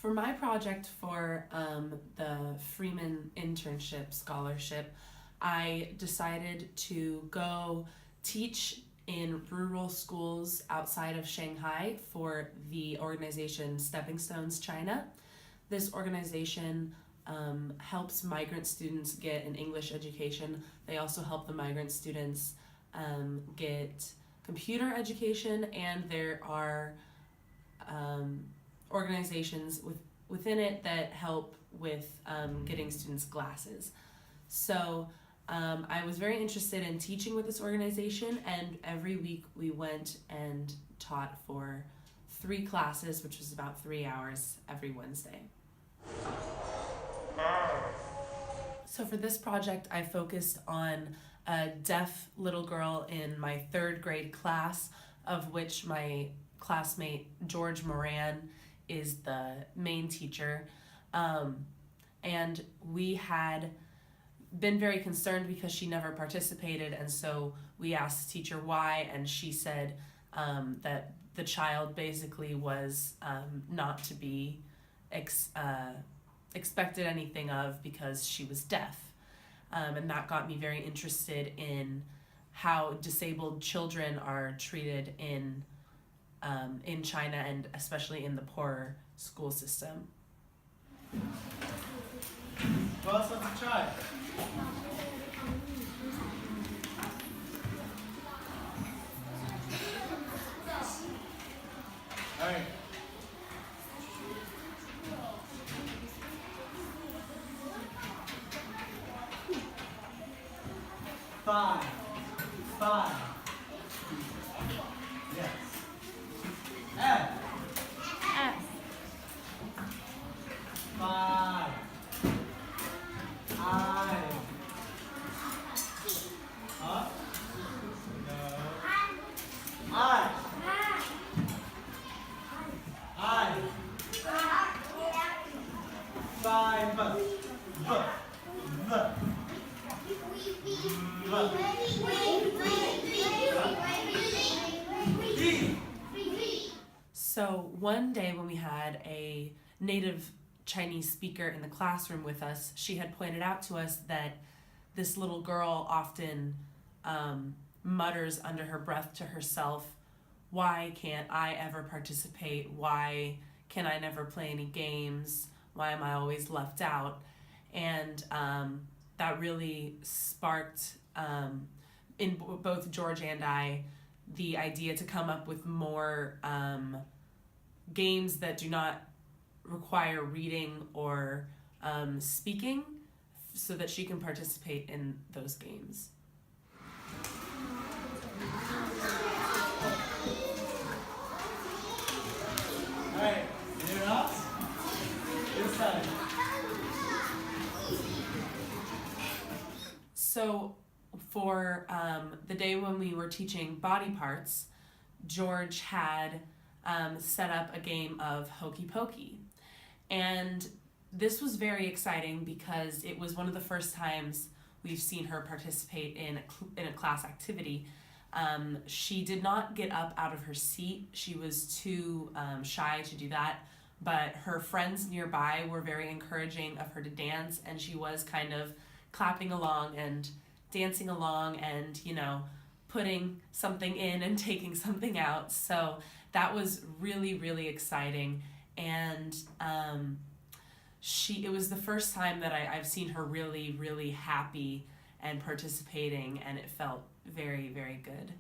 For my project for the Freeman Internship Scholarship, I decided to go teach in rural schools outside of Shanghai for the organization Stepping Stones China. This organization helps migrant students get an English education. They also help the migrant students get computer education, and there are organizations within it that help with getting students glasses. So I was very interested in teaching with this organization, and every week we went and taught for 3 classes, which was about 3 hours every Wednesday. So for this project, I focused on a deaf little girl in my 3rd grade class, of which my classmate George Moran is the main teacher. And we had been very concerned because she never participated, and so we asked the teacher why, and she said that the child basically was not to be expected anything of because she was deaf. And that got me very interested in how disabled children are treated in China, and especially in the poorer school system. Well, let's try. All right. Five. Yes. F. Five. I. Up. No. I. Five. So one day when we had a native Chinese speaker in the classroom with us, she had pointed out to us that this little girl often mutters under her breath to herself, "Why can't I ever participate? Why can I never play any games? Why am I always left out?" And that really sparked in both George and I the idea to come up with more games that do not require reading or speaking, so that she can participate in those games. All right, anyone else? This side. So for the day when we were teaching body parts, George had set up a game of hokey pokey. And this was very exciting because it was one of the first times we've seen her participate in a class activity. She did not get up out of her seat. She was too shy to do that, but her friends nearby were very encouraging of her to dance, and she was kind of clapping along and dancing along and, putting something in and taking something out. So that was really, really exciting. And it was the first time that I've seen her really, really happy and participating, and it felt very, very good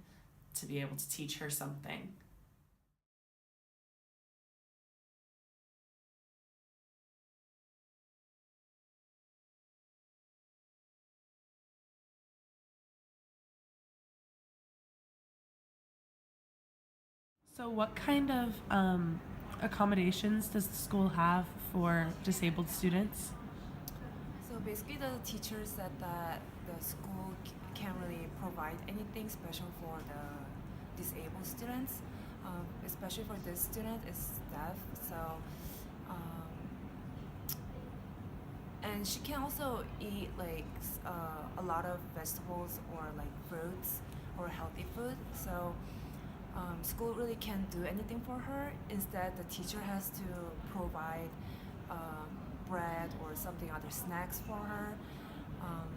to be able to teach her something. So what kind of accommodations does the school have for disabled students? So basically, the teacher said that the school can't really provide anything special for the disabled students, especially for this student is deaf. So, and she can also eat like a lot of vegetables or like fruits or healthy food. So school really can't do anything for her. Instead, the teacher has to provide um, bread or something other snacks for her. Um,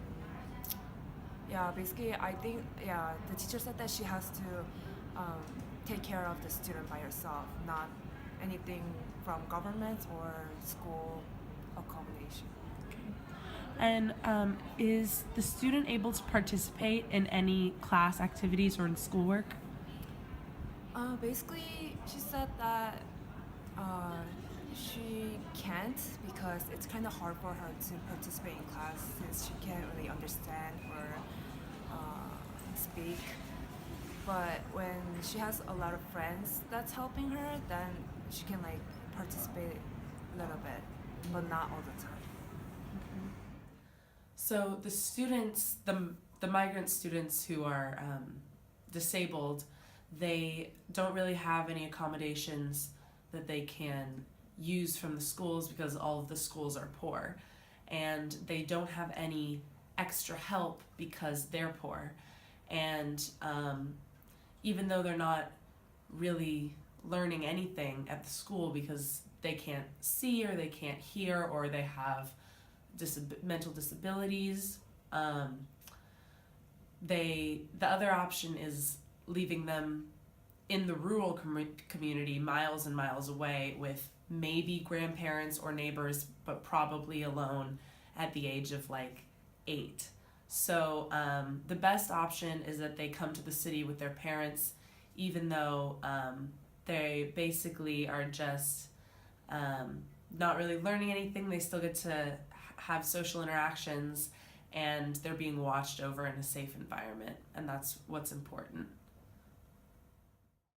yeah, basically, I think the teacher said that she has to um, take care of the student by herself, not anything from government or school accommodation. And is the student able to participate in any class activities or in schoolwork? Basically, she said that uh, she can't because it's kind of hard for her to participate in class since she can't really understand or speak. But when she has a lot of friends that's helping her, then she can like participate a little bit, but not all the time. So the students, the migrant students who are disabled, they don't really have any accommodations that they can use from the schools because all of the schools are poor, and they don't have any extra help because they're poor, and even though they're not really learning anything at the school because they can't see or they can't hear or they have mental disabilities. The other option is leaving them in the rural community miles and miles away with maybe grandparents or neighbors, but probably alone at the age of like 8. So the best option is that they come to the city with their parents, even though they basically are just not really learning anything. They still get to have social interactions, and they're being watched over in a safe environment, and that's what's important.